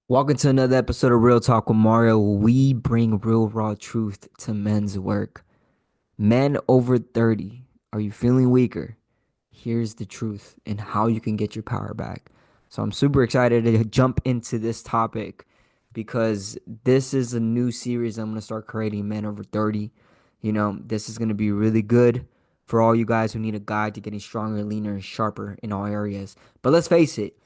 Welcome to another episode of Real Talk with Mario. We bring real raw truth to men's work. Men over 30, are you feeling weaker? Here's the truth and how you can get your power back. So I'm super excited to jump into this topic because this is a new series I'm going to start creating, Men Over 30. This is going to be really good for all you guys who need a guide to getting stronger, leaner, and sharper in all areas. But let's face it,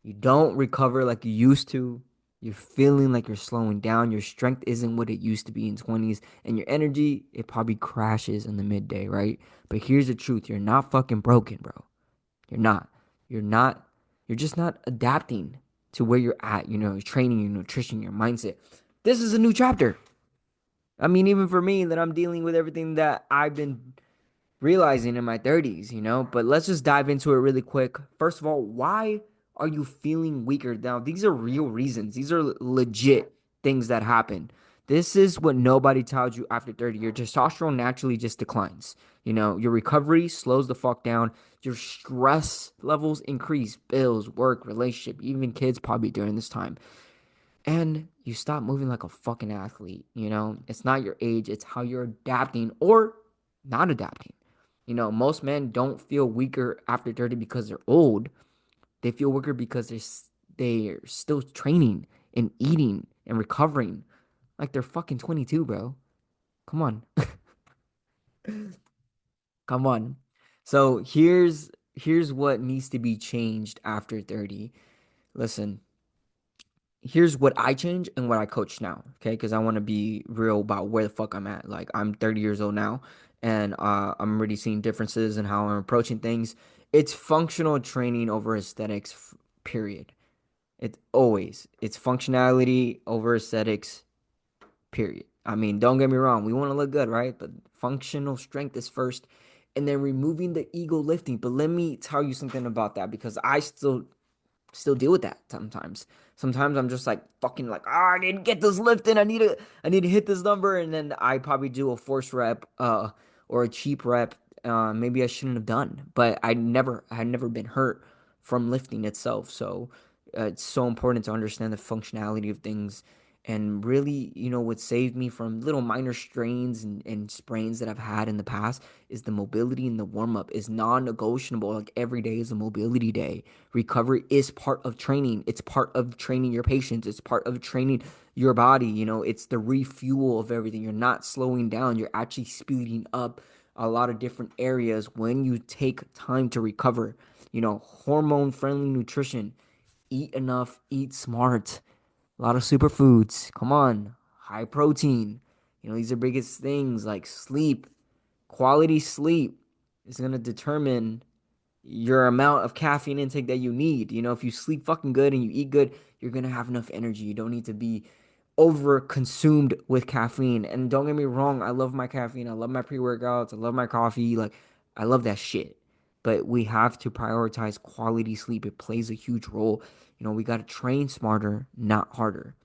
you don't recover like you used to. You're feeling like you're slowing down. Your strength isn't what it used to be in 20s. And your energy, it probably crashes in the midday, right? But here's the truth. You're not fucking broken, bro. You're not. You're not. You're just not adapting to where you're at, your training, your nutrition, your mindset. This is a new chapter. I mean, even for me, that I'm dealing with everything that I've been realizing in my 30s, But let's just dive into it really quick. First of all, why are you feeling weaker? Now, these are real reasons. These are legit things that happen. This is what nobody tells you after 30. Your testosterone naturally just declines. Your recovery slows the fuck down. Your stress levels increase. Bills, work, relationship, even kids probably during this time. And you stop moving like a fucking athlete. It's not your age, it's how you're adapting or not adapting. Most men don't feel weaker after 30 because they're old. They feel weaker because they're still training and eating and recovering like they're fucking 22, bro. Come on. Come on. So here's what needs to be changed after 30. Listen, here's what I change and what I coach now, okay? Because I want to be real about where the fuck I'm at. Like, I'm 30 years old now, and I'm already seeing differences in how I'm approaching things. It's functional training over aesthetics, period. It's functionality over aesthetics, period. I mean, don't get me wrong, we want to look good, right? But functional strength is first, and then removing the ego lifting. But let me tell you something about that because I still deal with that sometimes. Sometimes I'm just like fucking like, I need to get this lift in. I need to hit this number, and then I probably do a force rep, or a cheap rep. Maybe I shouldn't have done, but I had never been hurt from lifting itself. So it's so important to understand the functionality of things. And really, what saved me from little minor strains and sprains that I've had in the past is the mobility and the warm up is non-negotiable. Like every day is a mobility day. Recovery is part of training. It's part of training your patients. It's part of training your body. It's the refuel of everything. You're not slowing down. You're actually speeding up a lot of different areas when you take time to recover. Hormone friendly nutrition. Eat enough, eat smart. A lot of superfoods. Come on. High protein. These are biggest things like sleep. Quality sleep is going to determine your amount of caffeine intake that you need. If you sleep fucking good and you eat good, you're gonna have enough energy. You don't need to be over consumed with caffeine. And don't get me wrong, I love my caffeine. I love my pre-workouts. I love my coffee. Like I love that shit. But we have to prioritize quality sleep. It plays a huge role. We got to train smarter, not harder.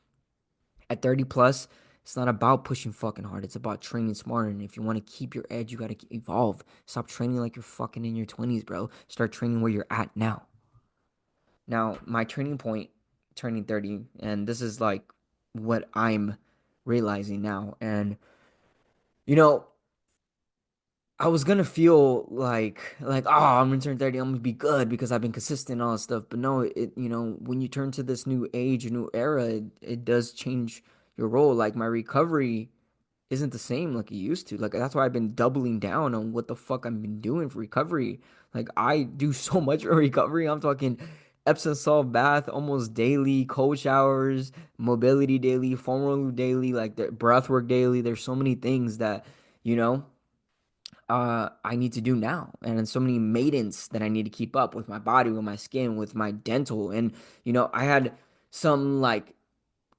At 30 plus, it's not about pushing fucking hard. It's about training smarter. And if you want to keep your edge, you got to evolve. Stop training like you're fucking in your 20s, bro. Start training where you're at now. Now, my turning point, turning 30, and this is like what I'm realizing now. And, you know, I was gonna feel like oh, I'm gonna turn 30, I'm gonna be good because I've been consistent and all that stuff. But no, when you turn to this new age, a new era, it does change your role. Like my recovery isn't the same like it used to. Like that's why I've been doubling down on what the fuck I've been doing for recovery. Like I do so much for recovery. I'm talking Epsom salt bath almost daily, cold showers, mobility daily, foam roller daily, like the breath work daily. There's so many things that, you know, I need to do now. And then so many maidens that I need to keep up with my body, with my skin, with my dental. And, I had some like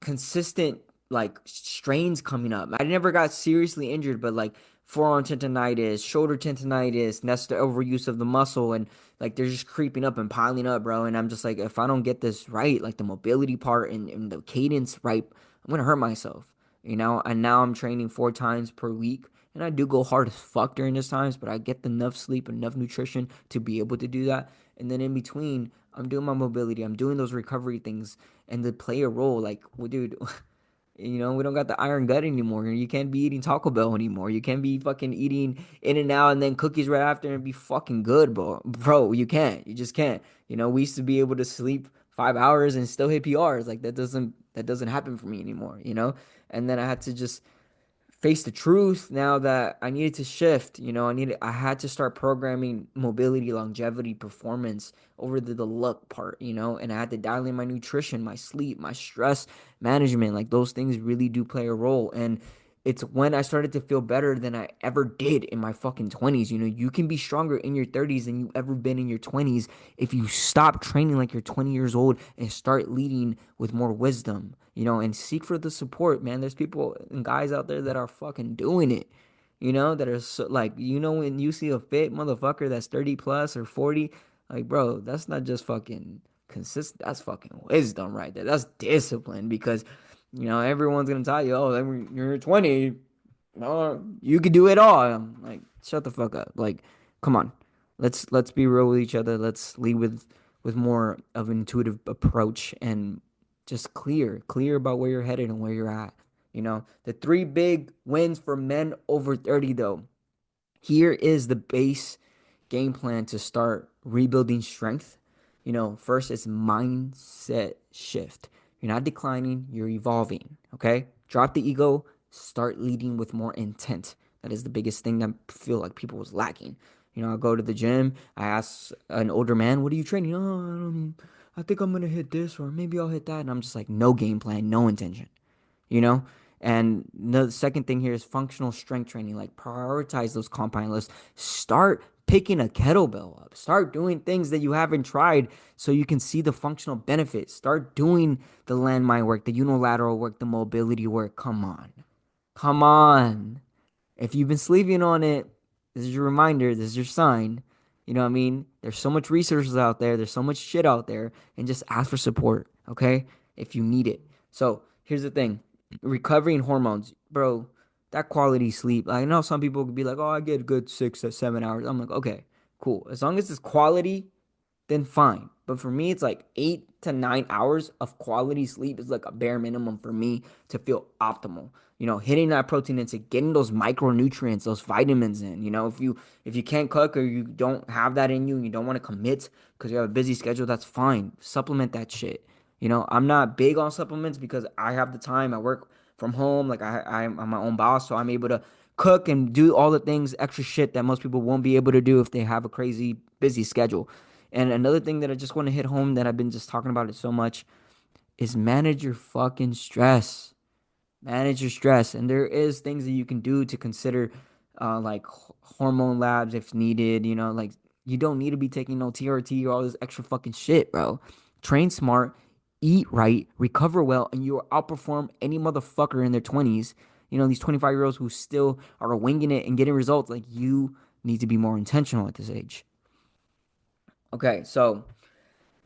consistent like strains coming up. I never got seriously injured, but like forearm tendonitis, shoulder tendonitis, and that's the overuse of the muscle, and like they're just creeping up and piling up, bro. And I'm just like, if I don't get this right, like the mobility part and the cadence right, I'm gonna hurt myself. And now I'm training 4 times per week. And I do go hard as fuck during those times, but I get enough sleep, enough nutrition to be able to do that. And then in between, I'm doing my mobility, I'm doing those recovery things, and to play a role, like, well, dude, we don't got the iron gut anymore. You can't be eating Taco Bell anymore. You can't be fucking eating In and Out and then cookies right after and be fucking good, bro. Bro, you can't. You just can't. We used to be able to sleep 5 hours and still hit PRs. Like that doesn't happen for me anymore. And then I had to just face the truth now that I needed to shift. I had to start programming mobility, longevity, performance over the luck part, and I had to dial in my nutrition, my sleep, my stress management. Like those things really do play a role. And it's when I started to feel better than I ever did in my fucking 20s. You can be stronger in your 30s than you ever been in your 20s if you stop training like you're 20 years old and start leading with more wisdom, and seek for the support, man. There's people and guys out there that are fucking doing it, that are so, like, when you see a fit motherfucker that's 30 plus or 40, like, bro, that's not just fucking consistent. That's fucking wisdom right there. That's discipline because, everyone's gonna tell you, oh, when you're 20, you could do it all. I'm like, shut the fuck up. Like, come on. Let's be real with each other. Let's lead with more of an intuitive approach and just clear about where you're headed and where you're at. The three big wins for men over 30 though. Here is the base game plan to start rebuilding strength. First is mindset shift. You're not declining, you're evolving. Okay? Drop the ego, start leading with more intent. That is the biggest thing that I feel like people was lacking. I go to the gym, I ask an older man, what are you training? Oh, I think I'm gonna hit this or maybe I'll hit that. And I'm just like, no game plan, no intention you know? And the second thing here is functional strength training. Like prioritize those compound lists. Start picking a kettlebell up. Start doing things that you haven't tried so you can see the functional benefits. Start doing the landmine work, the unilateral work, the mobility work. Come on. Come on. If you've been sleeping on it, this is your reminder, this is your sign. You know what I mean? There's so much resources out there, there's so much shit out there, and just ask for support, okay? If you need it. So here's the thing. Recovering hormones, bro, that quality sleep. I know some people could be like, oh, I get a good 6 or 7 hours. I'm like, okay, cool. As long as it's quality, then fine. But for me, it's like 8 to 9 hours of quality sleep is like a bare minimum for me to feel optimal. Hitting that protein intake, getting those micronutrients, those vitamins in. If you can't cook or you don't have that in you and you don't want to commit because you have a busy schedule, that's fine. Supplement that shit. I'm not big on supplements because I have the time. I work from home. Like I'm my own boss, so I'm able to cook and do all the things, extra shit that most people won't be able to do if they have a crazy busy schedule. And another thing that I just want to hit home that I've been just talking about it so much is manage your fucking stress. Manage your stress. And there is things that you can do to consider, like hormone labs if needed. Like you don't need to be taking no TRT or all this extra fucking shit, bro. Train smart, eat right, recover well, and you will outperform any motherfucker in their 20s. These 25-year-olds who still are winging it and getting results. Like you need to be more intentional at this age. Okay, so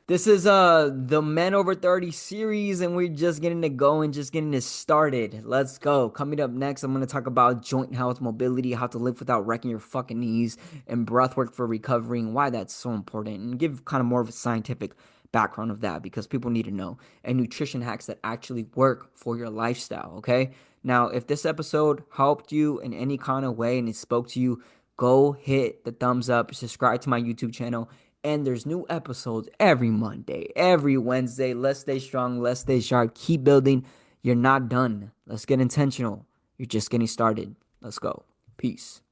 this is the Men Over 30 series, and we're just getting to go and just getting it started. Let's go. Coming up next, I'm gonna talk about joint health, mobility, how to live without wrecking your fucking knees, and breath work for recovery, and why that's so important, and give kind of more of a scientific background of that because people need to know, and nutrition hacks that actually work for your lifestyle. Okay. Now, if this episode helped you in any kind of way and it spoke to you, go hit the thumbs up, subscribe to my YouTube channel and there's new episodes every Monday, every Wednesday. Let's stay strong. Let's stay sharp. Keep building. You're not done. Let's get intentional. You're just getting started. Let's go. Peace.